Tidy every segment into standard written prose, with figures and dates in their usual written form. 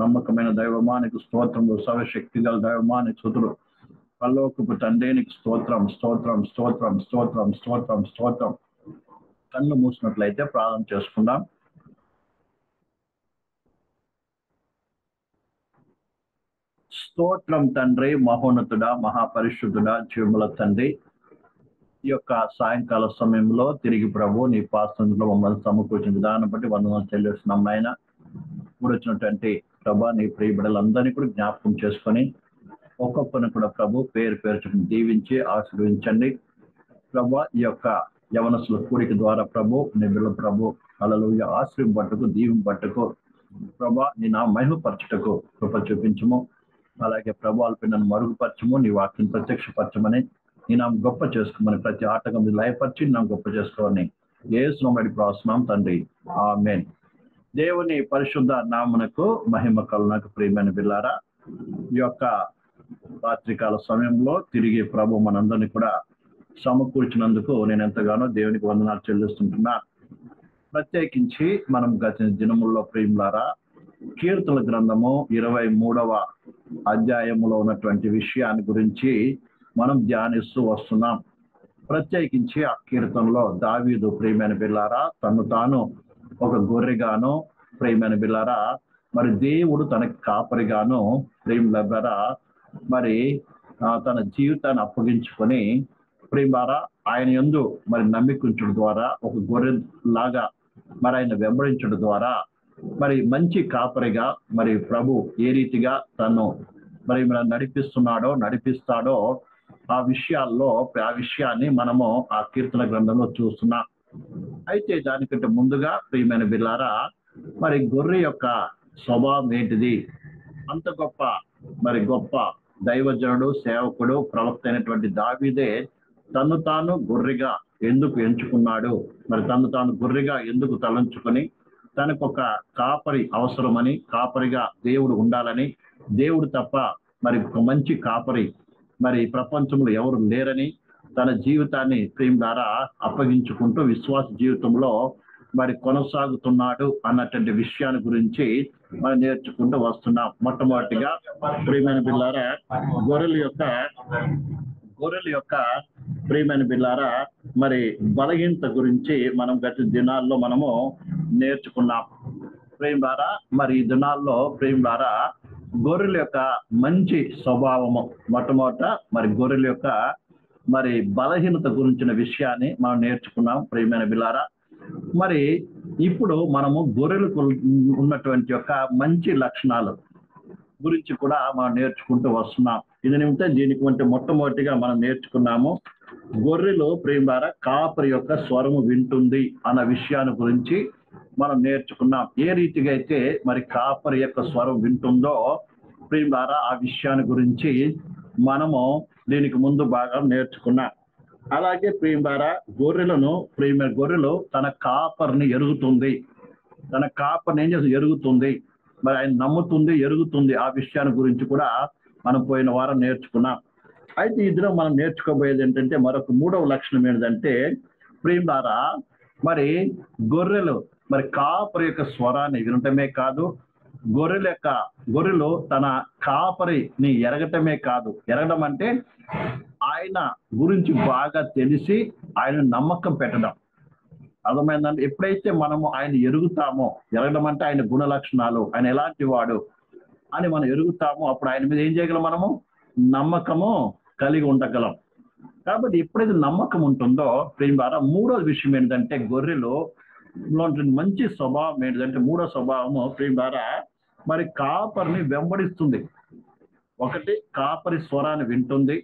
నమ్మకమైన దైవమానికి స్తోత్రములు, సర్వశక్తి గల దైవమానికి స్తుతులు. పరలోకపు తండ్రికి స్తోత్రం స్తోత్రం స్తోత్రం స్తోత్రం స్తోత్రం స్తోత్రం. కళ్ళు మూసినట్లయితే ప్రార్థన చేసుకుందాం. స్తోత్రం తండ్రి, మహోన్నతుడా, మహాపరిశుద్ధుడా, జీవముల తండ్రి, ఈ యొక్క సాయంకాల సమయంలో తిరిగి ప్రభు నీ పాసంలో మమ్మల్ని సమకూర్చిన విధానం బట్టి వందనాలు చెల్లిస్తున్నాం నాయన. ఇప్పుడు వచ్చినటువంటి ప్రభా నీ ప్రియ బిడ్డలందరినీ కూడా జ్ఞాపకం చేసుకొని ఒక్కొక్కరిని కూడా ప్రభు పేరు పేరు దీవించి ఆశీర్వదించండి ప్రభా. ఈ యొక్క యవనస్తుల కూడిక ద్వారా ప్రభు నీ బిడ్డల ప్రభు హల్లెలూయా ఆశీర్వదింపట్టుకు దీవింపట్టుకు ప్రభా నీ నా మహిమపరచుటకు కృప చూపించము. అలాగే ప్రభావాలపై నన్ను మరుగుపరచము, నీ వాక్యం ప్రత్యక్షపరచమని, నీ నామ గొప్ప చేసుకోమని, ప్రతి ఆటకం లయపరిచి నా గొప్ప చేసుకోమని యేసు నామమున ప్రార్థిస్తున్నాం తండ్రి, ఆమేన్. దేవుని పరిశుద్ధ నామమునకు మహిమ కలుగునకు. ప్రియమైన బిడ్డలారా, ఈ యొక్క రాత్రికాల సమయంలో తిరిగి ప్రభు మనందరినీ కూడా సమకూర్చినందుకు నేను ఎంతగానో దేవునికి వందనాలు చెల్లిస్తుంటున్నా. ప్రత్యేకించి మనం గత దినముల్లో ప్రియులారా కీర్తన గ్రంథము 23వ అధ్యాయములో ఉన్నటువంటి విషయాన్ని గురించి మనం ధ్యానిస్తూ వస్తున్నాం. ప్రత్యేకించి ఆ కీర్తనలో దావీదు ప్రియమైన బిడ్డలారా తను తాను ఒక గొర్రెగాను, ప్రియమైన బిడ్డలారా మరి దేవుడు తనకి కాపరిగాను, ప్రియమైన బిడ్డలారా మరి తన జీవితాన్ని అప్పగించుకొని ప్రియలారా ఆయన యందు మరి నమ్మికుంచడం ద్వారా ఒక గొర్రె లాగా మరి ఆయన వెంబడించడం ద్వారా మరి మంచి కాపరిగా మరి ప్రభు ఏ రీతిగా తను మరి నడిపిస్తున్నాడో నడిపిస్తాడో ఆ విషయాన్ని మనము ఆ కీర్తన గ్రంథంలో చూస్తున్నాం. అయితే దానికంటే ముందుగా ప్రియమైన బిడ్డలారా మరి గొర్రె యొక్క స్వభావం ఏంటిది? అంత గొప్ప దైవజనుడు, సేవకుడు, ప్రవక్త అయినటువంటి దావీదే తను తాను గొర్రెగా ఎందుకు ఎంచుకున్నాడు, మరి తను తాను గొర్రెగా ఎందుకు తలంచుకొని తనకు ఒక కాపరి అవసరమని, కాపరిగా దేవుడు ఉండాలని, దేవుడు తప్ప మరి ఒక మంచి కాపరి మరి ప్రపంచంలో ఎవరు లేరని తన జీవితాన్ని ప్రేమ ద్వారా అప్పగించుకుంటూ విశ్వాస జీవితంలో మరి కొనసాగుతున్నాడు అన్నటువంటి విషయాన్ని గురించి మనం నేర్చుకుంటూ వస్తున్నాం. మొట్టమొదటిగా ప్రియమైన బిడ్డలారా గొర్రెల యొక్క ప్రియమైన బిడ్డలారా మరి బలహీనత గురించి మనం గత దినాల్లో మనము నేర్చుకున్నాం. ప్రేమ ద్వారా మరి ఈ దినాల్లో ప్రేమ ద్వారా గొర్రెల యొక్క మంచి స్వభావము, మొట్టమొదట మరి గొర్రెల యొక్క మరి బలహీనత గురించిన విషయాన్ని మనం నేర్చుకున్నాం. ప్రియమైన బిడ్డలారా మరి ఇప్పుడు మనము గొర్రెలకు ఉన్నటువంటి యొక్క మంచి లక్షణాలు గురించి కూడా మనం నేర్చుకుంటూ వస్తున్నాం. ఇది నిమిత్తం దీనికి అంటే మొట్టమొదటిగా మనం నేర్చుకున్నాము గొర్రెలు ప్రేమ ద్వారా కాపరి యొక్క స్వరము వింటుంది అన్న విషయాన్ని గురించి మనం నేర్చుకున్నాం. ఏ రీతిగా అయితే మరి కాపరి యొక్క స్వరం వింటుందో ప్రేమ ద్వారా ఆ విషయాన్ని గురించి మనము దీనికి ముందు బాగా నేర్చుకున్నాం. అలాగే ప్రేమ ద్వారా గొర్రెలు తన కాపరిని ఎరుగుతుంది, తన కాపరిని ఏం చేస్తుంది ఎరుగుతుంది, మరి ఆయన నమ్ముతుంది, ఎరుగుతుంది. ఆ విషయాన్ని గురించి కూడా మనం పోయిన వారం నేర్చుకున్నాం. అయితే ఇందులో మనం నేర్చుకోబోయేది ఏంటంటే మరొక మూడవ లక్షణం ఏంటంటే ప్రేమ ద్వారా మరి గొర్రెలు మరి కాపరి యొక్క స్వరాన్ని వినటమే కాదు, గొర్రెలు తన కాపరిని ఎరగటమే కాదు, ఎరగడం అంటే ఆయన గురించి బాగా తెలిసి ఆయన నమ్మకం పెట్టడం. అర్థమైందంటే ఎప్పుడైతే మనము ఆయన ఎరుగుతామో, ఎరగడం అంటే ఆయన గుణ లక్షణాలు, ఆయన ఎలాంటి వాడు అని మనం ఎరుగుతామో అప్పుడు ఆయన మీద ఏం చేయగలం, మనము నమ్మకము కలిగి ఉండగలం. కాబట్టి ఎప్పుడైతే నమ్మకం ఉంటుందో ప్రేమ ద్వారా మూడో విషయం ఏంటంటే గొర్రెలు మంచి స్వభావం ఏంటంటే మూడో స్వభావము ప్రేమ ద్వారా మరి కాపరిని వెంబడిస్తుంది. ఒకటి కాపరి స్వరాన్ని వింటుంది,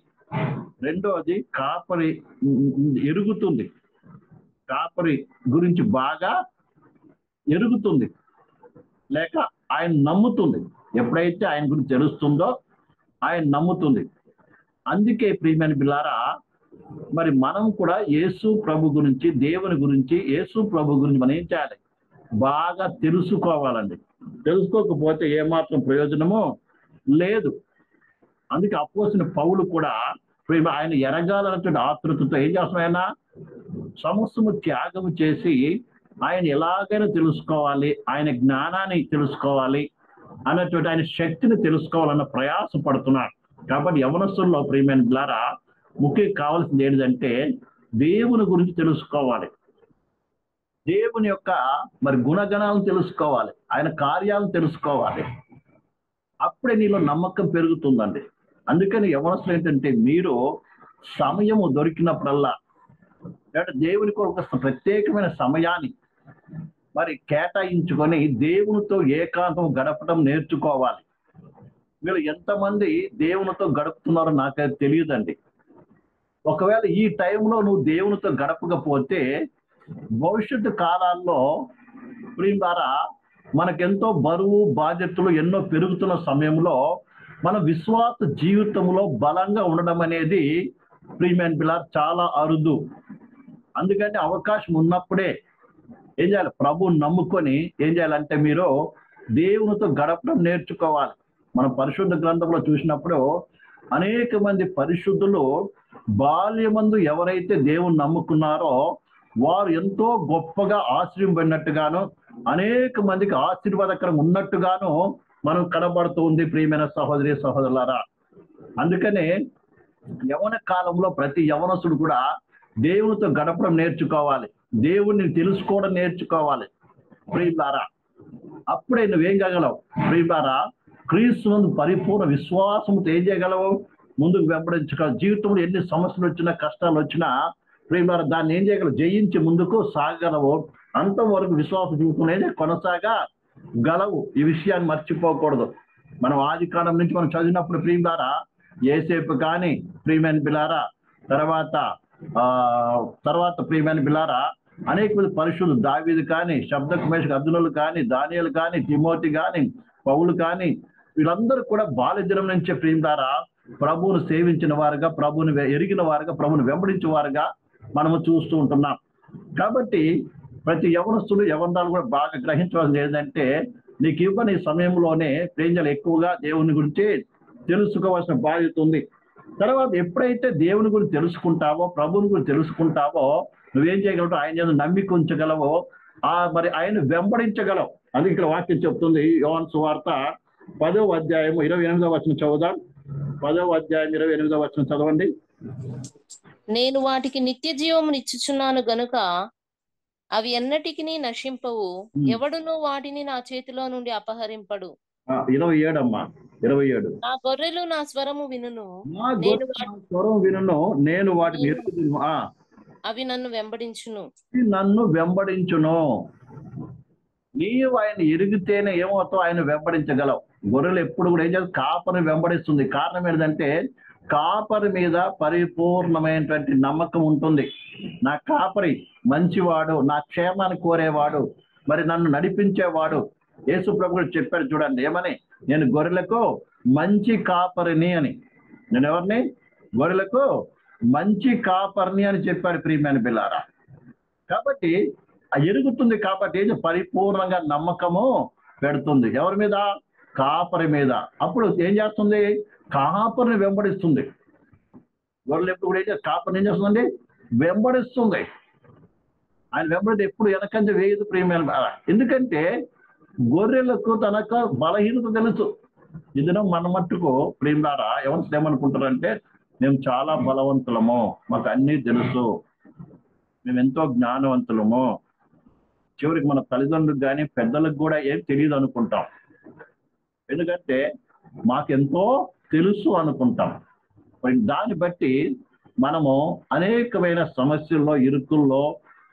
రెండోది కాపరి ఎరుగుతుంది, కాపరి గురించి బాగా ఎరుగుతుంది లేక ఆయన నమ్ముతుంది. ఎప్పుడైతే ఆయన గురించి తెలుస్తుందో ఆయన నమ్ముతుంది. అందుకే ప్రియమైన బిడ్డలారా మరి మనం కూడా యేసు ప్రభు గురించి, దేవుని గురించి, యేసు ప్రభు గురించి మనం ఏం చేయాలి, బాగా తెలుసుకోవాలండి. తెలుసుకోకపోతే ఏమాత్రం ప్రయోజనమో లేదు. అందుకే అపోస్తలుడైన పౌలు కూడా ఆయన ఎరగాలన్నటువంటి ఆతృతతో ఏం చేస్తున్నాం, ఆయన సమస్తము త్యాగము చేసి ఆయన ఎలాగైనా తెలుసుకోవాలి, ఆయన జ్ఞానాన్ని తెలుసుకోవాలి, అన్నటువంటి ఆయన శక్తిని తెలుసుకోవాలన్న ప్రయాస పడుతున్నాడు. కాబట్టి యవనస్తుల్లో ప్రియమైన బిడ్డలారా ముఖ్యంగా కావాల్సింది ఏంటంటే దేవుని గురించి తెలుసుకోవాలి. దేవుని యొక్క మరి గుణగణాలను తెలుసుకోవాలి, ఆయన కార్యాలను తెలుసుకోవాలి. అప్పుడే నీలో నమ్మకం పెరుగుతుందండి. అందుకని యవనస్తులు ఏంటంటే మీరు సమయము దొరికినప్పుడల్లా అంటే దేవుని కొరకు ప్రత్యేకమైన సమయాన్ని మరి కేటాయించుకొని దేవునితో ఏకాంతం గడపడం నేర్చుకోవాలి. వీళ్ళు ఎంతమంది దేవునితో గడుపుతున్నారో నాకైతే తెలియదండి. ఒకవేళ ఈ టైంలో నువ్వు దేవునితో గడపకపోతే భవిష్యత్తు కాలాల్లో ప్రియులారా మనకెంతో బరువు బాధ్యతలు ఎన్నో పెరుగుతున్న సమయంలో మన విశ్వాస జీవితంలో బలంగా ఉండడం అనేది ప్రియమైన పిల్లలు చాలా అరుదు. అందుకని అవకాశం ఉన్నప్పుడే ఏం చేయాలి, ప్రభువుని నమ్ముకొని ఏం చేయాలంటే మీరు దేవునితో గడపడం నేర్చుకోవాలి. మనం పరిశుద్ధ గ్రంథంలో చూసినప్పుడు అనేక మంది పరిశుద్ధులు బాల్యమందు ఎవరైతే దేవుని నమ్ముకున్నారో వారు ఎంతో గొప్పగా ఆశ్రయింపడినట్టుగాను అనేక మందికి ఆశీర్వాదకరం ఉన్నట్టుగాను మనం కనబడుతూ ఉంది ప్రియమైన సహోదరి సహోదరులారా. అందుకనే యవన కాలంలో ప్రతి యవనస్తుడు కూడా దేవునితో గడపడం నేర్చుకోవాలి, దేవుణ్ణి తెలుసుకోవడం నేర్చుకోవాలి ప్రియులారా. అప్పుడే నువ్వేం చేయగలవు ప్రియులారా, క్రీస్తు పరిపూర్ణ విశ్వాసంతో ఏం చేయగలవు, ముందుకు వెంబడించగలవు. జీవితంలో ఎన్ని సమస్యలు వచ్చినా కష్టాలు వచ్చినా ప్రియులారా దాన్ని ఏం చేయగలవు, జయించి ముందుకు సాగలవు. అంతవరకు విశ్వాస జీవితం అనేది కొనసాగలవు. ఈ విషయాన్ని మర్చిపోకూడదు. మనం ఆది కాలం నుంచి మనం చదివినప్పుడు ప్రియులారా యేసేపు కానీ ప్రియమైన బిలారా తర్వాత ప్రియమైన బిలారా అనేక మంది పరిశుద్ధులు దావీదు కానీ శబ్దకుమేష్ అర్జునులు కానీ దానియేలు కానీ తిమోతి కానీ పౌలు కానీ వీళ్ళందరూ కూడా బాల్యదినం నుంచే ప్రియులారా ప్రభువును సేవించిన వారుగా, ప్రభువుని ఎరిగిన వారుగా, ప్రభువుని వెంబడించిన వారుగా మనము చూస్తూ ఉంటున్నాం. కాబట్టి ప్రతి యవనస్తుడు యవనరాలు కూడా బాగా గ్రహించవలసింది ఏంటంటే నీకు ఇవ్వని సమయంలోనే ప్రేంజలు ఎక్కువగా దేవుని గురించి తెలుసుకోవాల్సిన బాధ్యత ఉంది. తర్వాత ఎప్పుడైతే దేవుని గురించి తెలుసుకుంటావో, ప్రభువుని గురించి తెలుసుకుంటావో నువ్వేం చేయగలవు, ఆయన నమ్మిక ఉంచగలవో, మరి ఆయన వెంబడించగలవు. అది ఇక్కడ వాక్యం చెప్తుంది. యోహాను సువార్త 10వ అధ్యాయము 28వ వచనం చదువుదాం. 10వ అధ్యాయం 28వ వచనం చదవండి. నేను వాటికి నిత్య జీవమును ఇచ్చుచున్నాను గనుక అవి ఎన్నటికి నశింపవు, ఎవడును వాటిని నా చేతిలో నుండి అపహరింపడు. 27 అమ్మా, 27. నా గొర్రెలు నా స్వరము వినును, నేను వాటిని అవి నన్ను వెంబడించును. నీవు ఆయన ఎరిగితేనే ఏమవుతావు, ఆయన వెంబడించగలవు. గొర్రెలు ఎప్పుడు కూడా ఏం చేస్తుంది, కాపరిని వెంబడిస్తుంది. కారణం ఏంటంటే కాపరి మీద పరిపూర్ణమైనటువంటి నమ్మకం ఉంటుంది. నా కాపరి మంచివాడు, నా క్షేమాన్ని కోరేవాడు, మరి నన్ను నడిపించేవాడు. యేసు ప్రభు చెప్పాడు చూడండి, ఏమని, నేను గొర్రెలకు మంచి కాపరిని అని. నేను ఎవరిని, గొర్రెలకు మంచి కాపరిని అని చెప్పాడు ప్రియమైన బిల్లారా. కాబట్టి ఎరుగుతుంది కాబట్టి పరిపూర్ణంగా నమ్మకము పెడుతుంది. ఎవరి మీద, కాపరి మీద. అప్పుడు ఏం చేస్తుంది, కాపరిని వెంబడిస్తుంది. గొర్రెలు ఎప్పుడు కూడా కాపరిని ఏం చేస్తుందండి, వెంబడిస్తుంది. ఆయన వెంబడి ఎప్పుడు వెనకంజ వేయదు ప్రియమైన. ఎందుకంటే గొర్రెలకు తనకు బలహీనత తెలుసు. ఇది మన మట్టుకు ప్రియులారా ఎవరు ఏమనుకుంటారంటే మేము చాలా బలవంతులము, మాకు అన్నీ తెలుసు, మేము ఎంతో జ్ఞానవంతులము, చివరికి మన తల్లిదండ్రులకు కానీ పెద్దలకు కూడా ఏం తెలియదు అనుకుంటాం. ఎందుకంటే మాకెంతో తెలుసు అనుకుంటాం. దాన్ని బట్టి మనము అనేకమైన సమస్యల్లో ఇరుకుల్లో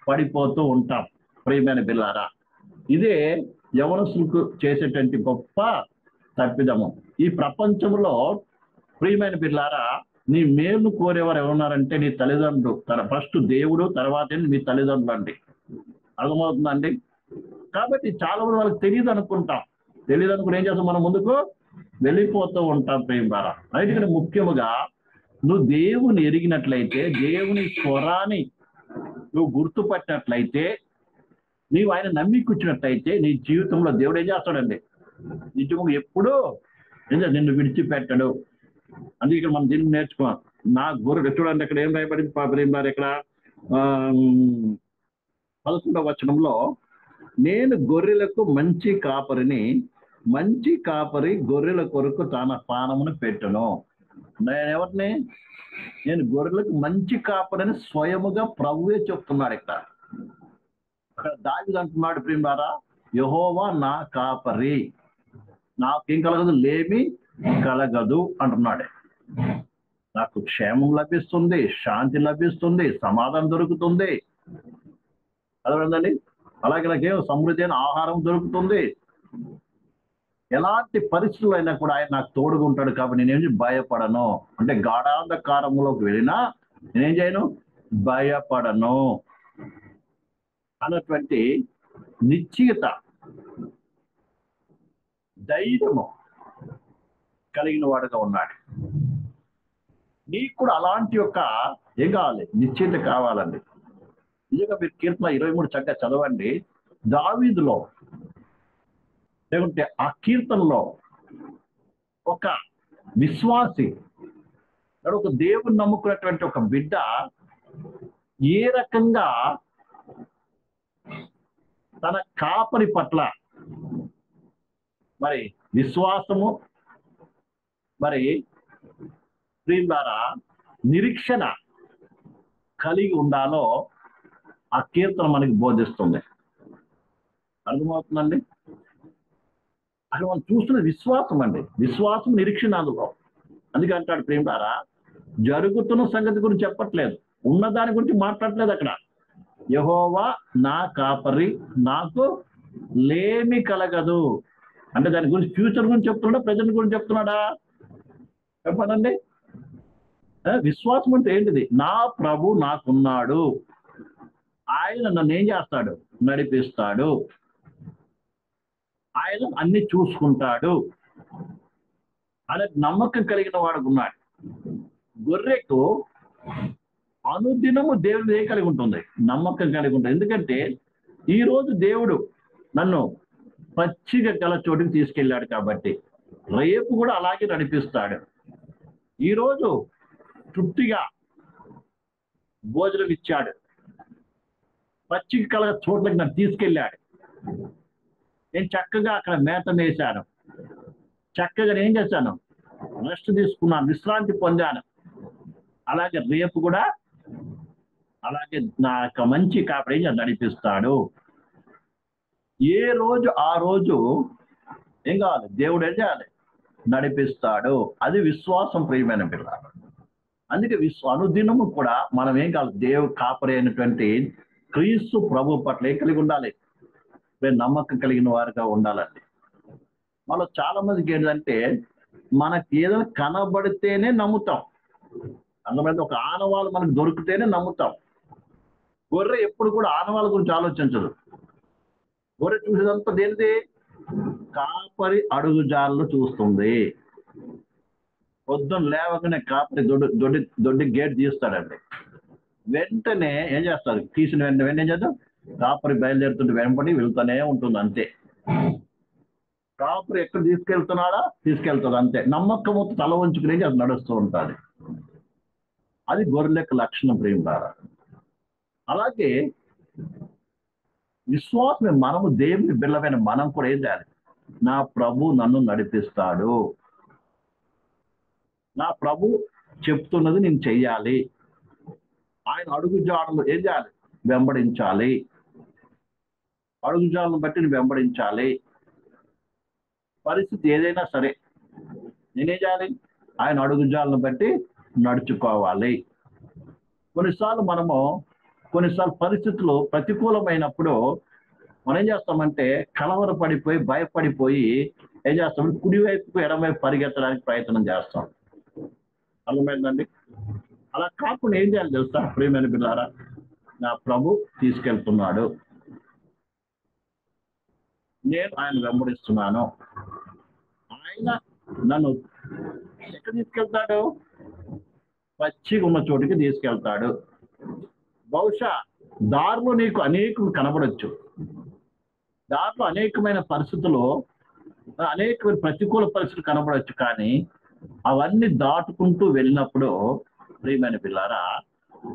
పడిపోతూ ఉంటాం ప్రియమైన బిల్లారా. ఇదే యవనస్తులకు చేసేటువంటి గొప్ప తప్పిదము. ఈ ప్రపంచంలో ప్రియమైన బిల్లారా నీ మేలు కోరేవారు ఎవరున్నారంటే నీ తల్లిదండ్రులు. ఫస్ట్ దేవుడు, తర్వాత మీ తల్లిదండ్రులు అండి. అర్థమవుతుందండి. కాబట్టి చాలా మంది వాళ్ళకి తెలియదు అనుకుంటాం. తెలియదు అనుకుని ఏం చేస్తాం, మనం ముందుకు వెళ్ళిపోతూ ఉంటాం ప్రియమారా. అయితే ముఖ్యముగా నువ్వు దేవుని ఎరిగినట్లయితే, దేవుని స్వరాన్ని నువ్వు గుర్తుపట్టినట్లయితే, నీవు ఆయన నమ్మికూర్చినట్లయితే నీ జీవితంలో దేవుడు ఏం చేస్తాడండి, నిజము ఎప్పుడూ నిన్ను విడిచిపెట్టడు. అందుకే ఇక్కడ మనం దీన్ని నేర్చుకోవాలి. నా గొర్రె చూడండి, ఇక్కడ ఏం రాయబడింది ప్రియమారా, ఇక్కడ 11వ వచనంలో నేను గొర్రెలకు మంచి కాపరిని, మంచి కాపరి గొర్రెల కొరకు తన ప్రాణమును పెట్టును. నేను గొర్రెలకు మంచి కాపరి అని స్వయముగా ప్రభువే చెప్తున్నాడు. అక్కడ దావీదు అంటున్నాడు, ప్రియులారా, యెహోవా నా కాపరి, నాకేం కలగదు, లేమి కలగదు అంటున్నాడు. నాకు క్షేమం లభిస్తుంది, శాంతి లభిస్తుంది, సమాధానం దొరుకుతుంది. అదేంటండి, అలాగే నాకేం సమృద్ధి అయిన ఆహారం దొరుకుతుంది. ఎలాంటి పరిస్థితులు అయినా కూడా ఆయన నాకు తోడుగా ఉంటాడు కాబట్టి నేనేం భయపడను. అంటే గాఢాంధకారంలోకి వెళ్ళినా నేనేం చేయను, భయపడను అన్నటువంటి నిశ్చయత, ధైర్యము కలిగిన వాడుగా ఉన్నాడు. నీకు కూడా అలాంటి యొక్క ఏం కావాలి, నిశ్చయత కావాలండి. నిజంగా మీరు కీర్తన 23 చక్కగా చదవండి. దావీదులో లేకుంటే ఆ కీర్తనలో ఒక విశ్వాసి, ఒక దేవుని నమ్ముకున్నటువంటి ఒక బిడ్డ ఏ రకంగా తన కాపరి పట్ల మరి విశ్వాసము, మరి ప్రియులారా నిరీక్షణ కలిగి ఉండాలో ఆ కీర్తన మనకి బోధిస్తుంది. అర్థమవుతుందండి? అక్కడ మనం చూస్తున్న విశ్వాసం అండి, విశ్వాసం నిరీక్షణ అందులో. అందుకే అంటాడు ప్రియులారా, జరుగుతున్న సంగతి గురించి చెప్పట్లేదు, ఉన్నదాని గురించి మాట్లాడట్లేదు. అక్కడ యెహోవా నా కాపరి, నాకు లేమి కలగదు అంటే దాని గురించి ఫ్యూచర్ గురించి చెప్తున్నాడా, ప్రజెంట్ గురించి చెప్తున్నాడా? చెప్పండి. విశ్వాసం అంటే ఏంటిది? నా ప్రభు నాకున్నాడు, ఆయన నన్ను ఏం చేస్తాడు, నడిపిస్తాడు, ఆయన అన్ని చూసుకుంటాడు అనే నమ్మకం కలిగిన వాడుకున్నాడు. గొర్రెకు అనుదినము దేవుడు ఏ కలిగి ఉంటుంది, నమ్మకం కలిగి ఉంటుంది. ఎందుకంటే ఈ రోజు దేవుడు నన్ను పచ్చిగా గల చోటుకి తీసుకెళ్ళాడు కాబట్టి రేపు కూడా అలాగే నడిపిస్తాడు. ఈరోజు తృప్తిగా భోజనం ఇచ్చాడు, పచ్చిక కల చోట్లకి నన్ను తీసుకెళ్ళాడు. నేను చక్కగా అక్కడ మేత వేశాను, చక్కగా నేను ఏం చేశాను, రెస్ట్ తీసుకున్నాను, విశ్రాంతి పొందాను. అలాగే రేపు కూడా అలాగే నా యొక్క మంచి కాపరి నడిపిస్తాడు. ఏ రోజు ఆ రోజు ఏం కావాలి, దేవుడు ఏం చేయాలి, నడిపిస్తాడు. అది విశ్వాసం, ప్రియమైన పిల్ల. అందుకే అనుదినము కూడా మనం ఏం కావాలి, దేవుడు కాపరి అయినటువంటి క్రీస్తు ప్రభు పట్ల ఏం కలిగి ఉండాలి, నమ్మకం కలిగిన వారుగా ఉండాలండి. మళ్ళీ చాలా మందికి ఏంటంటే మనకి ఏదైనా కనబడితేనే నమ్ముతాం. అందులో ఒక ఆనవాళ్ళు మనకు దొరికితేనే నమ్ముతాం. గొర్రె ఎప్పుడు కూడా ఆనవాళ్ళ గురించి ఆలోచించదు. గొర్రె చూసేదంతా దేనిది, కాపరి అడుగుజాలను చూస్తుంది. పొద్దున్న లేవగానే కాపరి దొడ్డి గేట్ తీస్తాడండి. వెంటనే ఏం చేస్తారు, తీసిన వెంటనే ఏం చేద్దాం, కాపరి బయలుదేరుతుంటే వెంబడి వెళ్తూనే ఉంటుంది. అంతే, కాపరి ఎక్కడ తీసుకెళ్తుంది అంతే. నమ్మకము తల వంచుకునే అది నడుస్తూ ఉంటుంది. అది గొర్రెల యొక్క లక్షణం, ప్రియులారా. అలాగే విశ్వాసమే మనము దేవుని బిడ్డలమైన మనం కూడా ఏం చేయాలి, నా ప్రభు నన్ను నడిపిస్తాడు, నా ప్రభు చెప్తున్నది నేను చెయ్యాలి, ఆయన అడుగుజాడలు ఏం చేయాలి, వెంబడించాలి, అడుగుజాడలను బట్టి నేను వెంబడించాలి. పరిస్థితి ఏదైనా సరే నేనేం చేయాలి, ఆయన అడుగుజాలను బట్టి నడుచుకోవాలి. కొన్నిసార్లు పరిస్థితులు ప్రతికూలమైనప్పుడు మనం ఏం చేస్తామంటే కలవరపడిపోయి భయపడిపోయి ఏం చేస్తామంటే కుడివైపుకు ఎడమవైపు పరిగెత్తడానికి ప్రయత్నం చేస్తాం. అర్థమైందండి? అలా కాకుండా ఏం చేయాలి తెలుసా, ప్రియమైన బిడ్డలారా, నా ప్రభు తీసుకెళ్తున్నాడు, నేను ఆయన వెంబడిస్తున్నాను, ఆయన నన్ను ఎక్కడ తీసుకెళ్తాడు, పచ్చిగా ఉన్న చోటుకి తీసుకెళ్తాడు. బహుశా దారిలో నీకు అనేకం కనబడచ్చు, దారిలో అనేకమైన పరిస్థితులు, అనేకమైన ప్రతికూల పరిస్థితులు కనబడచ్చు. కానీ అవన్నీ దాటుకుంటూ వెళ్ళినప్పుడు ప్రియమైన పిల్లారా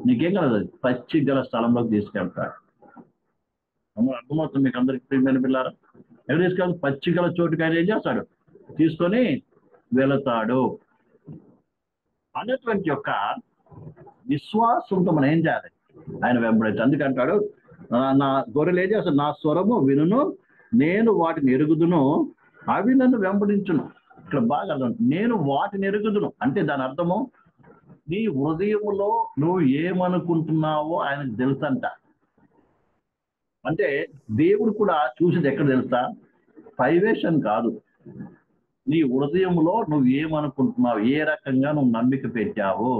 నీకేం కలదు, పచ్చి గల స్థలంలోకి తీసుకెళ్తాడు. అర్థమవుతుంది మీకు అందరికి, ప్రియమైన పిల్లారా? ఎక్కడ తీసుకెళ్ళి పచ్చికల చోటుకి ఆయన ఏం చేస్తాడు, తీసుకొని వెళతాడు అనేటువంటి యొక్క విశ్వాసంతో మనం ఏం చేయాలి, ఆయన వెంబడించాలి. అందుకంటాడు నా గొర్రెలు ఏం చేస్తాడు, నా స్వరము వినును, నేను వాటిని ఎరుగుదును, అవి నన్ను వెంబడించును. ఇక్కడ బాగా అర్థం, నేను వాటిని ఎరుగుదును అంటే దాని అర్థము నీ హృదయములో నువ్వు ఏమనుకుంటున్నావో ఆయనకు తెలుసంట. అంటే దేవుడు కూడా చూసేది ఎక్కడ తెలుసా, పైవేషన్ కాదు, నీ హృదయంలో నువ్వు ఏమనుకుంటున్నావు, ఏ రకంగా నువ్వు నమ్మిక పెట్టావు,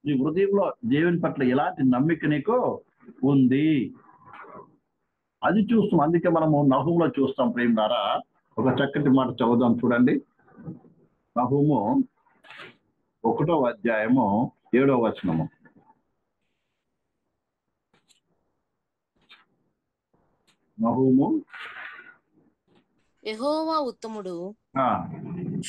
నీ హృదయంలో దేవుని పట్ల ఎలాంటి నమ్మిక నీకు ఉంది అది చూస్తాం. అందుకే మనము నహూములో చూస్తాం. ప్రేమ ద్వారా ఒక చక్కటి మాట చదువుదాం చూడండి. నహూము 1వ అధ్యాయము 7వ వచనము. నహూము యెహోవా ఉత్తముడు,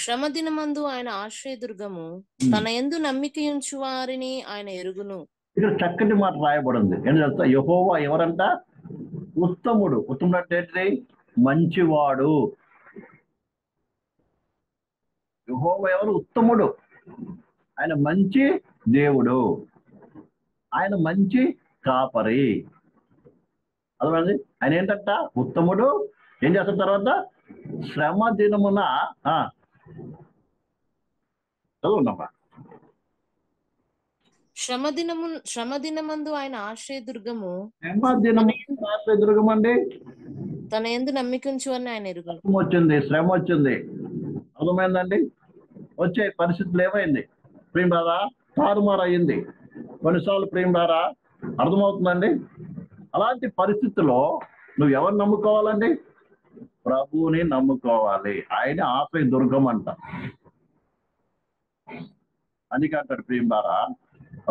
శ్రమ దినమందు ఆయన ఆశ్రయదుర్గము, తన యందు నమ్మికయుంచు వారిని ఆయన ఎరుగును. ఇక్కడ చక్కటి మాట రాయబడింది. ఏం తెలుసా, యెహోవా ఎవరంట, ఉత్తముడు. ఉత్తముడు అంటే ఏంటి, మంచివాడు. యెహోవా ఎవరు, ఉత్తముడు. ఆయన మంచి దేవుడు, ఆయన మంచి కాపరి. అర్థమైంది. ఆయన ఏంటంట, ఉత్తముడు. ఏం చేస్తున్న తర్వాత శ్రమ దినమున చదువున్నామా, శ్రమ దినమందు ఆయన ఆశ్రయదుర్గము, దుర్గం అండి, తన యందు నమ్మికుంచు అని ఆయన ఎరుగును. వచ్చింది, శ్రమ వచ్చింది. అర్థమైందండి. వచ్చే పరిస్థితులు ఏమైంది, ప్రేమ ద్వారా తారుమారు అయ్యింది కొన్నిసార్లు. ప్రేమ ద్వారా అర్థమవుతుందండి. అలాంటి పరిస్థితుల్లో నువ్వు ఎవరు నమ్ముకోవాలండి, ప్రభువుని నమ్ముకోవాలి. ఆయన ఆశ్రయ దుర్గం అంట. అందుకంటాడు ప్రేమ ద్వారా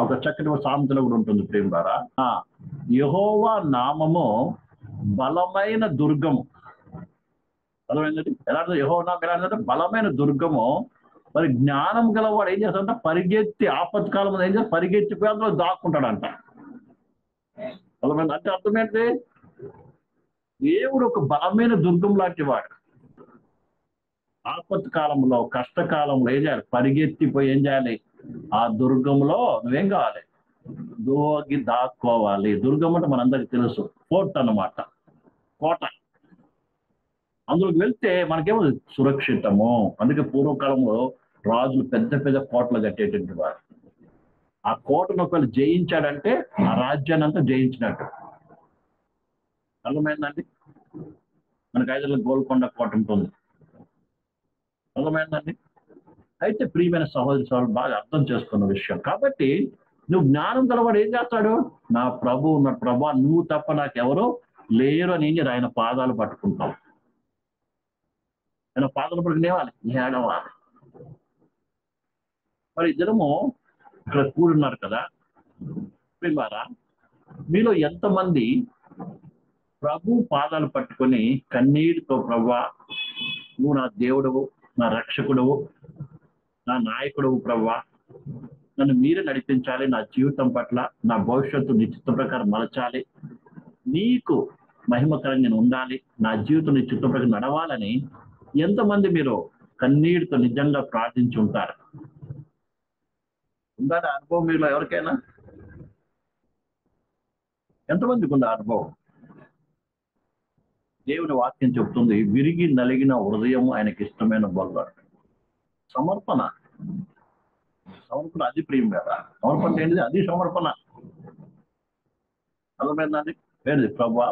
ఒక చక్కటి సామెతలో కూడా ఉంటుంది. ప్రేమ ద్వారా యెహోవా నామము బలమైన దుర్గము. అర్థమైందండి. ఎలా యెహోవా నామం ఎలా అంటే బలమైన దుర్గము. మరి జ్ఞానం గలవాడు ఏం చేస్తాడంట, పరిగెత్తి ఆపత్కాలం ఏం చేస్తాడు, పరిగెత్తిపోయి అందులో దాక్కుంటాడంట. బలమైన అంటే అర్థమేంటి, దేవుడు ఒక బలమైన దుర్గం లాంటి వాడు. ఆపత్ కాలంలో, కష్టకాలంలో ఏం చేయాలి, పరిగెత్తిపోయి ఏం చేయాలి, ఆ దుర్గంలో నువ్వేం కావాలి, దోగి దాక్కోవాలి. దుర్గం అంటే మనందరికి తెలుసు, కోట అన్నమాట, కోట. అందులోకి వెళ్తే మనకేమో సురక్షితము. అందుకే పూర్వకాలంలో రాజులు పెద్ద పెద్ద కోటలు కట్టేటువంటి వారు. ఆ కోటను ఒకవేళ జయించాడంటే ఆ రాజ్యాన్ని అంతా జయించినట్టు. అర్థమైందండి. మనకి ఐదులో గోల్కొండ కోట ఉంటుంది. అర్థమైందండి. అయితే ప్రియమైన సహోదరి సహోదరులు బాగా అర్థం చేసుకున్న విషయం. కాబట్టి నువ్వు జ్ఞానం గలవాడు ఏం చేస్తాడు, నా ప్రభు ఉన్న ప్రభా నువ్వు తప్ప నాకెవరో లేరు అని ఆయన పాదాలు పట్టుకుంటాం. ఆయన పాదాలు పట్టుకునేవాలి, ఏడవాలి. మరి ఇద్దరము ఇక్కడ కూడున్నారు కదా, ప్రియులారా, మీలో ఎంతమంది ప్రభు పాదాలు పట్టుకొని కన్నీటితో ప్రభువా నువ్వు నా దేవుడవు, నా రక్షకుడవు, నా నాయకుడవు ప్రభువా, నన్ను మీరే నడిపించాలి, నా జీవితం పట్ల నా భవిష్యత్తు నీ చిత్త ప్రకారం మలచాలి, నీకు మహిమకరంగా నేను ఉండాలి, నా జీవితం నీ చిత్త ప్రకారం నడవాలని ఎంతమంది మీరు కన్నీటితో నిజంగా ప్రార్థించి ఉంటారు? ఉందా అనుభవం మీలో ఎవరికైనా? ఎంతమందికి ఉందా అనుభవం? దేవుని వాక్యం చెప్తుంది, విరిగి నలిగిన హృదయం ఆయనకి ఇష్టమైన బొల్ల. సమర్పణ, సమర్పణ అది ప్రియం కదా. సమర్పణ ఏంటిది? అది సమర్పణ. అర్థమైందండి. ఏంటిది? ప్రభువా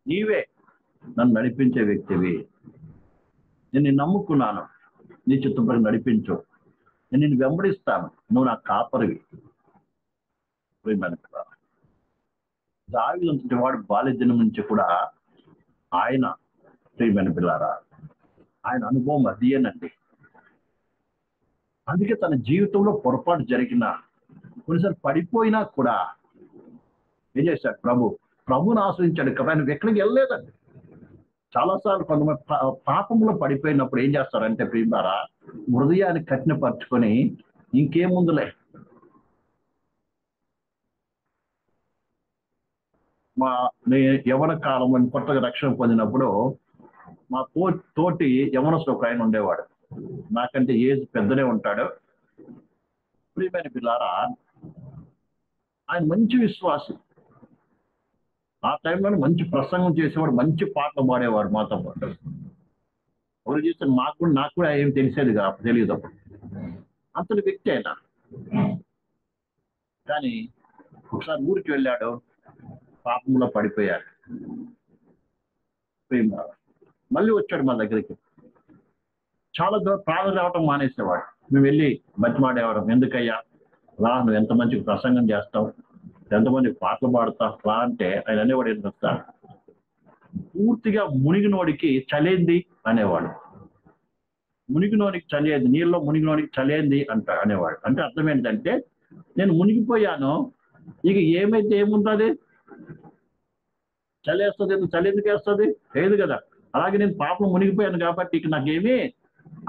నీవే నన్ను నడిపించే వ్యక్తివి, నేను నిన్ను నమ్ముకున్నాను, నీ చిత్తంపై నడిపించు, నేను నిన్ను వెంబడిస్తాను, నువ్వు నా కాపరివి. దావీదు వాడు బాల్యదినం నుంచి కూడా ఆయన ప్రియమైన పిల్లారా ఆయన అనుభవం అదేనండి. అందుకే తన జీవితంలో పొరపాటు జరిగిన, కొన్నిసార్లు పడిపోయినా కూడా ఏం చేశాడు, ప్రభుని ఆశ్రయించాడు కదా. ఆయన ఎక్కడికి వెళ్ళలేదండి. చాలాసార్లు కొంతమంది పాపంలో పడిపోయినప్పుడు ఏం చేస్తారంటే ప్రియులారా, హృదయాన్ని కఠినపరుచుకొని ఇంకేముందులే, యవన కాలం కొత్తగా రక్షణ పొందినప్పుడు మా తోటి యవనస్తుడు ఒక ఆయన ఉండేవాడు. నాకంటే ఏజ్ పెద్దనే ఉంటాడు. ప్రియమైన పిల్లారా, ఆయన మంచి విశ్వాసం. ఆ టైంలో మంచి ప్రసంగం చేసేవాడు, మంచి పాటలు పాడేవాడు మాతో పాటు. ఎవరు చేస్తే నాకు కూడా ఏం తెలిసేది తెలియదు అప్పుడు. అంతటి వ్యక్తి ఆయన. కానీ ఒకసారి ఊరికి వెళ్ళాడు, పాపంలో పడిపోయాడు. మళ్ళీ వచ్చాడు మా దగ్గరికి. చాలా దూరం ప్రాణం రావటం మానేసేవాడు. మేము వెళ్ళి బతిమాడేవాడు, ఎందుకయ్యా రా, నువ్వు ఎంత మంచి ప్రసంగం చేస్తావు, ఎంతమంది పాటలు పాడుతావు రా అంటే ఆయన అనేవాడు ఏం చెప్తాడు, పూర్తిగా మునిగినోడికి చలేంది అనేవాడు. మునిగినోడికి చలేంది, నీళ్ళలో మునిగినోడికి చలేంది అనేవాడు. అంటే అర్థం ఏంటంటే, నేను మునిగిపోయాను, ఇక ఏమైతే ఏముంటుంది, చలేస్తుంది, చలి ఎందుకు వేస్తుంది, లేదు కదా. అలాగే నేను పాపం మునిగిపోయాను కాబట్టి ఇక నాకేమీ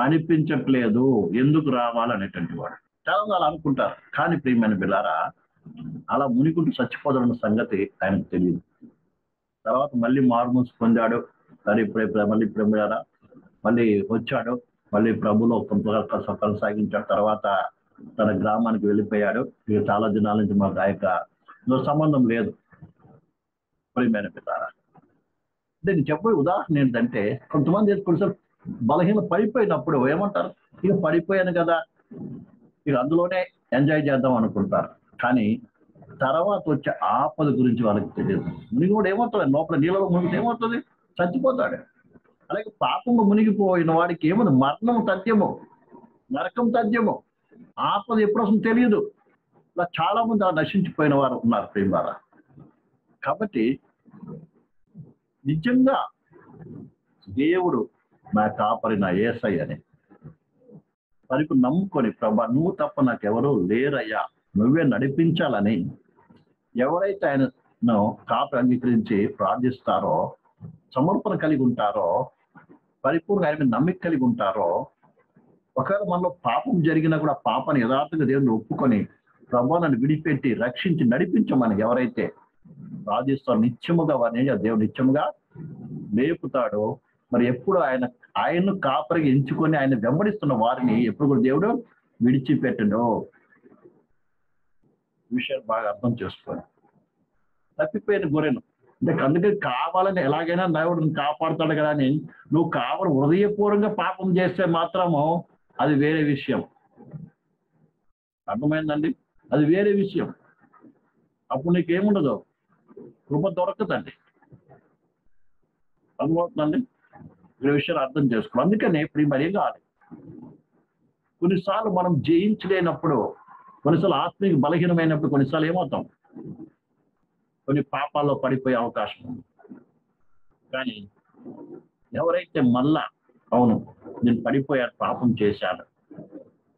అనిపించట్లేదు, ఎందుకు రావాలనేటువంటి వాడు. చాలా మంది అనుకుంటారు. కానీ ప్రియమైన బిడ్డలారా, అలా మునిగుంటూ చచ్చిపోదన్న సంగతి ఆయనకు తెలియదు. తర్వాత మళ్ళీ మారుమూసి పొందాడు. సరే మళ్ళీ ప్రేమరా మళ్ళీ వచ్చాడు, మళ్ళీ ప్రభులో కొంత కొనసాగించాడు. తర్వాత తన గ్రామానికి వెళ్ళిపోయాడు. ఇక చాలా దినాల నుంచి మాకు ఆయక సంబంధం లేదు. ప్రియమైన పిల్లారా, దీన్ని చెప్పే ఉదాహరణ ఏంటంటే, కొంతమంది కొంచెం బలహీన పడిపోయినప్పుడు ఏమంటారు, ఇక పడిపోయాను కదా, ఇక అందులోనే ఎంజాయ్ చేద్దాం అనుకుంటారు. కానీ తర్వాత వచ్చే ఆపద గురించి వాళ్ళకి తెలియదు. మునిగినోడు ఏమవుతుంది, లోపల నీళ్ళలో మునిగితే ఏమవుతుంది, చచ్చిపోతాడు. అలాగే పాపంలో మునిగిపోయిన వాడికి ఏమో మరణం తథ్యము, నరకం తథ్యము, ఆపద ఎప్పుడు వస్తుందో తెలియదు. ఇలా చాలా మంది నశించిపోయిన వారు ఉన్నారు ప్రేమారా. కాబట్టి నిజంగా దేవుడు నా కాపరి, నా యేసయ్య అని పరికు నమ్ముకొని, ప్రభా నువ్వు తప్ప నాకెవరూ లేరయ్యా, నువ్వే నడిపించాలని ఎవరైతే ఆయనను కాపరి అంగీకరించి ప్రార్థిస్తారో, సమర్పణ కలిగి ఉంటారో, పరిపూర్ణ ఆయన నమ్మిక కలిగి ఉంటారో, ఒకవేళ మనలో పాపం జరిగినా కూడా పాపాన్ని యథార్థంగా దేవుడిని ఒప్పుకొని ప్రభా నన్ను విడిపెట్టి రక్షించి నడిపించమని ఎవరైతే ప్రార్థిస్తారో, నిత్యముగా వారిని దేవుడు నిత్యముగా లేపుతాడో. మరి ఎప్పుడు ఆయన్ను కాపరిగా ఎంచుకొని ఆయన వెంబడిస్తున్న వారిని ఎప్పుడు కూడా దేవుడు విడిచిపెట్టడు. విషయాన్ని బాగా అర్థం చేసుకోండి. తప్పిపోయిన గొర్రెను అంటే అందుకని కావాలని ఎలాగైనా దేవుడు కాపాడుతాడు కదా అని నువ్వు కావాలి హృదయపూర్వకంగా పాపం చేస్తే మాత్రము అది వేరే విషయం. అర్థమైందండి? అది వేరే విషయం. అప్పుడు నీకేముండదు, కృప దొరకదండి. అర్థమవుతుందండి? ఈ విషయాలు అర్థం చేసుకో. అందుకనే ఇప్పుడు మరి ఏం కావాలి, కొన్నిసార్లు మనం జయించలేనప్పుడు, కొన్నిసార్లు ఆత్మీయ బలహీనమైనప్పుడు కొన్నిసార్లు ఏమవుతాం, కొన్ని పాపాల్లో పడిపోయే అవకాశం ఉంది. కానీ ఎవరైతే మళ్ళా అవును నేను పడిపోయాను, పాపం చేశాను,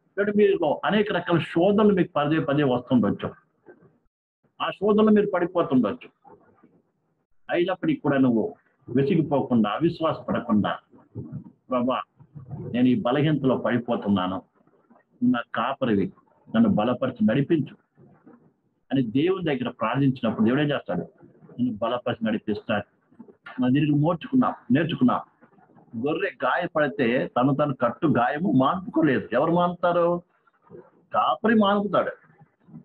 ఇక్కడ మీరు అనేక రకాల శోధనలు మీకు పదే పదే వస్తుండొచ్చు. ఆ శోధనలు మీరు పడిపోతుండొచ్చు. అయినప్పటికీ కూడా నువ్వు వెసిగిపోకుండా, అవిశ్వాసపడకుండా, ప్రభా నేను ఈ బలహీనతలో పడిపోతున్నాను, నా కాపరివి నన్ను బలపరిచి నడిపించు అని దేవుని దగ్గర ప్రార్థించినప్పుడు దేవుడు ఏం చేస్తాడు, నేను బలపరిచి నడిపిస్తాడు. మన దీనికి నేర్చుకున్నాం. గొర్రె గాయపడితే తను కట్టు గాయము మాన్పుకోలేదు. ఎవరు మానుతారు? కాపరి మానుపుతాడు.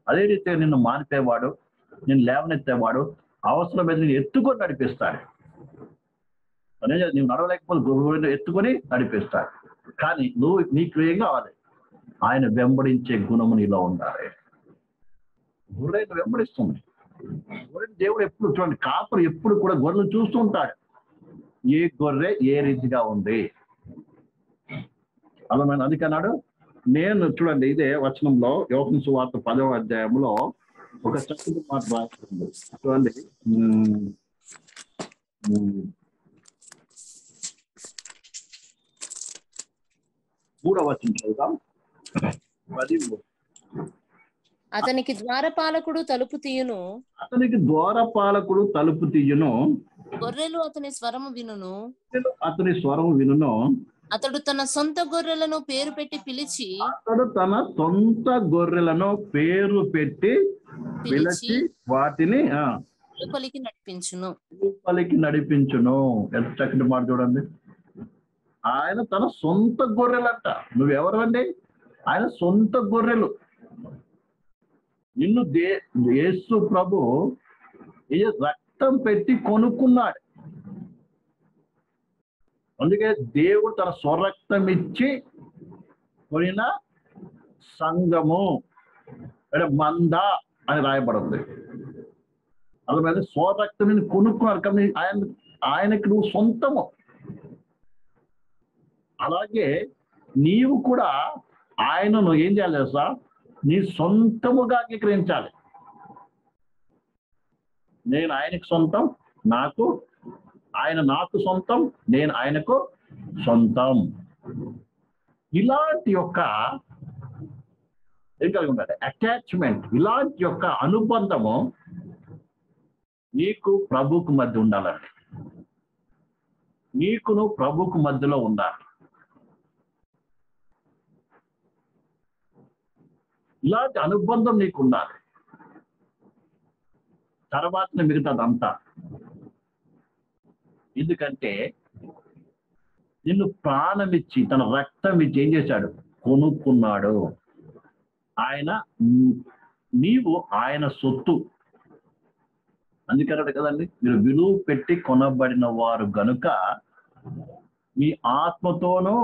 అదే రీతిగా నిన్ను మానిపేవాడు, నిన్ను లేవనెత్తేవాడు అవసరమైతే నేను ఎత్తుకొని నడిపిస్తాడు. అదే నువ్వు నడవలేకపోతే గొర్రెను ఎత్తుకొని నడిపిస్తాడు. కానీ నీకు ఏం కావాలి, ఆయన వెంబడించే గుణము నీలో ఉండాలి. గొర్రెను వెంబడిస్తుంది. గొర్రెను దేవుడు ఎప్పుడు చూడండి, కాపరి ఎప్పుడు కూడా గొర్రెలు చూస్తూ ఉంటాడు. ఏ గొర్రె ఏ రీతిగా ఉంది అలా. అందుకన్నాడు, నేను చూడండి ఇదే వచనంలో యోహాను సువార్త 10వ అధ్యాయంలో ఒక చక్కటి మాట రాస్తుంది. చూడండి 3వ వచనం చదువుతాం. 13. అతనికి ద్వారపాలకుడు తలుపు తీయును, గొర్రెలు అతని స్వరము వినును. అతడు తన సొంత గొర్రెలను పేరు పెట్టి పిలిచి వాటిని వెలుపలికి నడిపించును. వెలుపలికి నడిపించును. ఎంత చక్కటి మాట చూడండి. ఆయన తన సొంత గొర్రెలంట. నువ్వెవరండి? ఆయన సొంత గొర్రెలు. నిన్ను యేసు ప్రభు రక్తం పెట్టి కొనుక్కున్నాడు. అందుకే దేవుడు తన స్వరక్తం ఇచ్చి కొనిన సంఘము అంటే మంద అని రాయబడింది. అందుకని స్వరక్తం నిన్ను కొనుక్కున్నాడు కానీ ఆయనకి నువ్వు సొంతము. అలాగే నీవు కూడా ఆయనను ఏం చేయాలి తెలుసా? నీ సొంతముగా అంగీకరించాలి. నేను ఆయనకు సొంతం, ఆయన నాకు సొంతం, నేను ఆయనకు సొంతం. ఇలాంటి యొక్క ఏం కలిగి ఉండాలి? అటాచ్మెంట్. ఇలాంటి యొక్క అనుబంధము నీకు ప్రభుకు మధ్య ఉండాలండి. నీకును ప్రభుకు మధ్యలో ఉండాలి. ఇలాంటి అనుబంధం నీకు ఉండాలి. తర్వాత మిగతాదంతా. ఎందుకంటే నిన్ను ప్రాణమిచ్చి తన రక్తం ఇచ్చి ఏం చేశాడు? కొనుక్కున్నాడు. నీవు ఆయన సొత్తు. అందుకన్నాడు కదండి, మీరు విలువ పెట్టి కొనబడిన వారు గనుక మీ ఆత్మతోనూ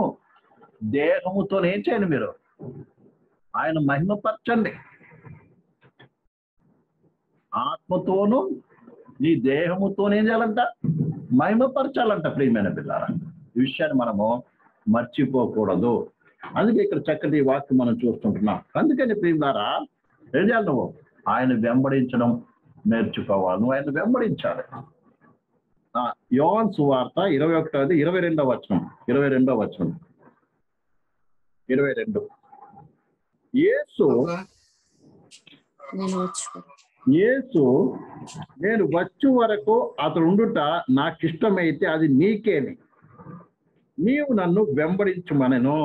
దేహముతో ఏం చేయండి? మీరు ఆయన మహిమపరచండి. ఆత్మతోనూ నీ దేహముతోనే ఏం చేయాలంట? మహిమపరచాలంట. ప్రియమైన పిల్లారా, ఈ విషయాన్ని మనము మర్చిపోకూడదు. అందుకే ఇక్కడ చక్కటి వాక్యం మనం చూస్తుంటున్నాం. అందుకని ప్రియులారా ఏం చేయాలి? నువ్వు ఆయన వెంబడించడం నేర్చుకోవాలి. నువ్వు ఆయన వెంబడించాలి. యోహాను సువార్త 21వ 22వ వచనం 22 యేసు నేను వచ్చు వరకు అతడు ఉండుట నాకు ఇష్టమైతే అది నీకేమి, నీవు నన్ను వెంబడించమనెను.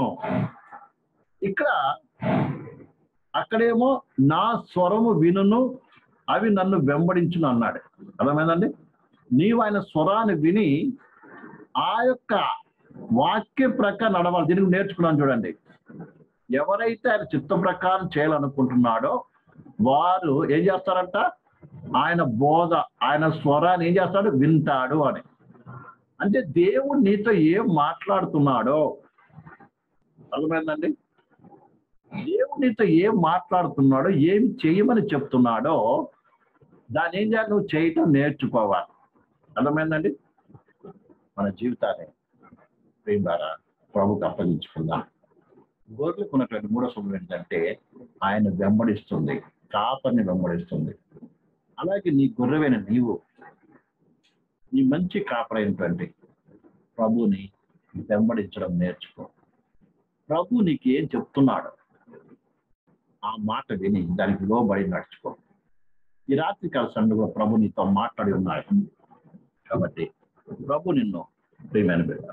ఇక్కడ అక్కడేమో నా స్వరము వినును అవి నన్ను వెంబడించును అన్నాడు. అర్థమైందండి? నీవు ఆయన స్వరాన్ని విని ఆ యొక్క వాక్య ప్రకారం నడవాలి. దీనికి నేర్చుకున్నాను చూడండి. ఎవరైతే ఆయన చిత్త ప్రకారం చేయాలనుకుంటున్నాడో వారు ఏం చేస్తారంట? ఆయన బోధ, ఆయన స్వరాన్ని ఏం చేస్తాడు? వింటాడు అని. అంటే దేవుడు నీతో ఏం మాట్లాడుతున్నాడో అర్థమైందండి? దేవుడు నీతో ఏం మాట్లాడుతున్నాడో, ఏం చేయమని చెప్తున్నాడో దాన్ని ఏం చేయాలి? నువ్వు చేయటం నేర్చుకోవాలి. అర్థమైందండి? మన జీవితాన్ని ప్రేమ ద్వారా ప్రభుకు అప్పగించుకుందాం. గొర్రెలకు ఉన్నటువంటి మూడో స్వభావం ఏంటంటే ఆయన వెంబడిస్తుంది, కాపరిని వెంబడిస్తుంది. అలాగే నీ గొర్రెవైన నీవు నీ మంచి కాపరైనటువంటి ప్రభుని వెంబడించడం నేర్చుకో. ప్రభు నీకు ఏం చెప్తున్నాడు ఆ మాట విని దానికి లోబడి నడుచుకో. ఈ రాత్రికాల సందులో ప్రభు నీతో మాట్లాడి ఉన్నాడు కాబట్టి ప్రభు నిన్ను ప్రియమైన బిడ్డ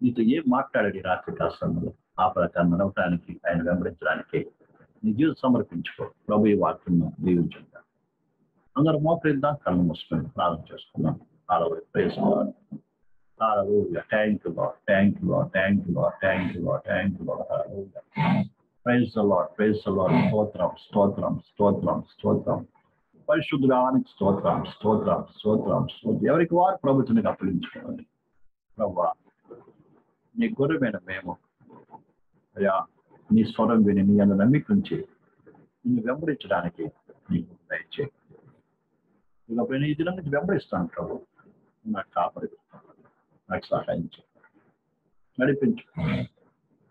నీతో ఏం మాట్లాడాడు ఈ రాత్రికాల సందులో ఆ ప్రకారం నడవటానికి, ఆయన వెంబడించడానికి నీ జీవితం సమర్పించుకో. ప్రభు ఈ వాక్యం దీవించుకుంటాను. అందరూ మోకరిద్దాం, కళ్ళు మూసుకొని ప్రార్థన చేసుకుందాం. Praise lord. హల్లెలూయా. Thank you lord, thank you lord, thank you lord, thank you lord, thank you lord. హల్లెలూయా. Praise the lord, praise the lord. స్తోత్రం, స్తోత్రం, స్తోత్రం, స్తోత్రం. పరిశుద్ధుడానికి స్తోత్రం, స్తోత్రం, స్తోత్రం, స్తోత్రం. ఎవరికి వారు ప్రభుత్వానికి అప్పగించుకోవాలి. ప్రభువా, నీ గొర్రెమైన మేము అయ్యా నీ స్వరం విని నీ అన్న నమ్మికుంచి నిన్ను వెంబడించడానికి నీకు దయచేయి. నేను ఈ దినం నుంచి వెంబడిస్తాను ప్రభు. నాకు కాపరి, నాకు సహాయం చేయి, నడిపించు.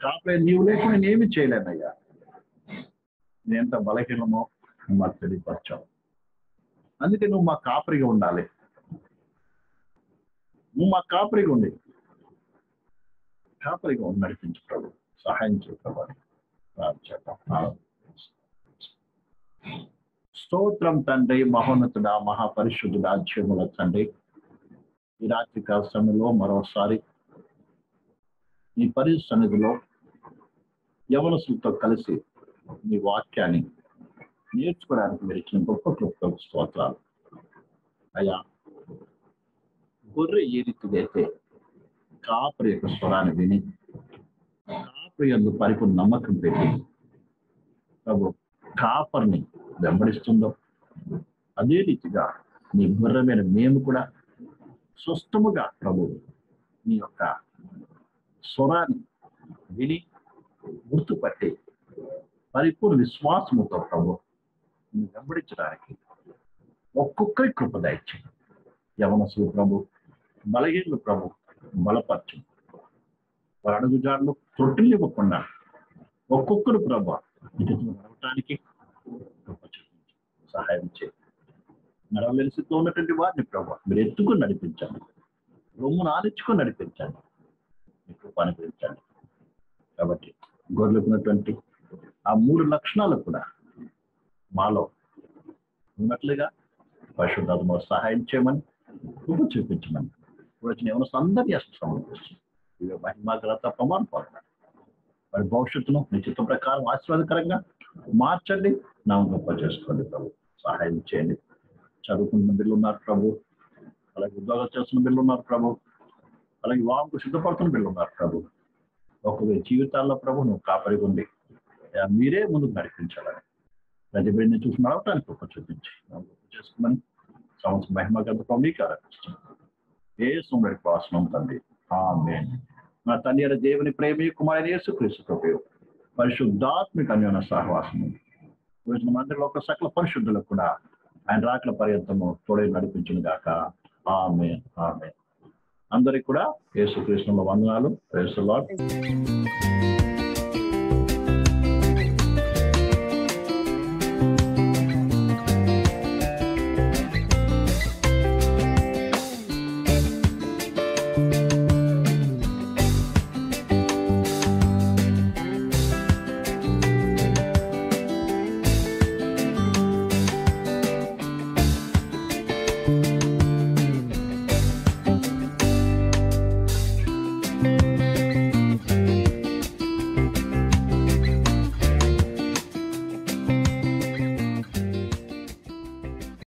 కాపరి నీవు లేకుండా నేనేమి చేయలేనయ్యా. నేను ఎంత బలహీనమో మాకు తెలియపరచావు. అందుకే నువ్వు మా కాపరిగా ఉండాలి. నువ్వు మా కాపరిగా ఉండి నడిపించు ప్రభు. సహాయం చేయ ప్రభు. స్తోత్రం తండ్రి, మహోన్నతుడా, మహాపరిశుద్ధుడా, జీవముల తండ్రి. ఈ రాత్రికాల సమయంలో మరోసారి నీ పరిశుద్ధ సన్నిధిలో యవనస్తులతో కలిసి నీ వాక్యాన్ని నేర్చుకోవడానికి మీరు ఇచ్చిన గొప్ప కృపకు స్తోత్రాలు. అయ్యా, గొర్రె ఏ రీతిగా అయితే కాపరి యొక్క స్వరాన్ని విని కాపరి యందు పరిపూర్ణ నమ్మకం పెట్టి ప్రభు కాపరిని వెంబడిస్తుందో, అదే రీతిగా నీ గొర్రె మీద మేము కూడా స్పష్టముగా ప్రభు నీ యొక్క స్వరాన్ని విని గుర్తుపట్టి పరిపూర్ణ విశ్వాసముతో ప్రభు నీ వెంబడించడానికి ఒక్కొక్కరి కృప దయచి యవనసులు ప్రభు, బలహీనులు ప్రభు బలపరచు. వారి అడుగుజాడలు తొట్టిల్లివ్వకుండా ఒక్కొక్కరు ప్రభు ఇటు నడవటానికి కృప చూపించు, సహాయం చేయి. నడవలేని స్థితిలో ఉన్నటువంటి వారిని ప్రభు మీరు ఎత్తుకుని నడిపించండి, రొమ్మును ఆనిచ్చుకొని నడిపించండి, మీ కృప అనుగ్రహించండి. కాబట్టి గొర్రెలుకున్నటువంటి ఆ 3 లక్షణాలు కూడా మాలో ఉన్నట్లుగా పరిశుద్ధాత్మ సహాయం చేయమని, కృప చూపించమని వచ్చిన ఏమైనా అందరి సమర్పిస్తుంది. ఇవి మహిమా గ్రత ప్రమాణ పొందాలి. వారి భవిష్యత్తును నిశ్చిత ప్రకారం ఆశీర్వాదకరంగా మార్చండి. నా గొప్ప చేసుకోండి ప్రభు, సహాయం చేయండి. చదువుకున్న బిడ్డలు ఉన్నారు ప్రభు, అలాగే ఉద్యోగాలు చేస్తున్న బిడ్డలు ఉన్నారు ప్రభు, అలాగే వివాహంకు సిద్ధపడుతున్న బిడ్డలు ఉన్నారు ప్రభు. ఒక్కొక్క జీవితాల్లో ప్రభు నువ్వు కాపరి ఉండి మీరే ముందుకు నడిపించాలని ప్రతి బిడ్డని చూసి నడవటానికి గొప్ప చూపించి చేసుకోమని సంవత్సరం మహిమ గత మీకు ఆరాధిస్తాం. ఏ సుమడి పాసనం తండ్రి, ఆమేన్. నా తండ్రి అయిన దేవుని ప్రేమ, కుమారుని యేసుక్రీస్తు కృపయు పరిశుద్ధాత్మిక అన్యోన్య సహవాసము రోజున మందిరంలో ఒక సకల పరిశుద్ధులకు కూడా ఆయన రాకల పర్యంతము తోడే నడిపించును గాక. ఆమేన్, ఆమేన్. అందరికి కూడా యేసుక్రీస్తులో వందనాలు. Praise the lord.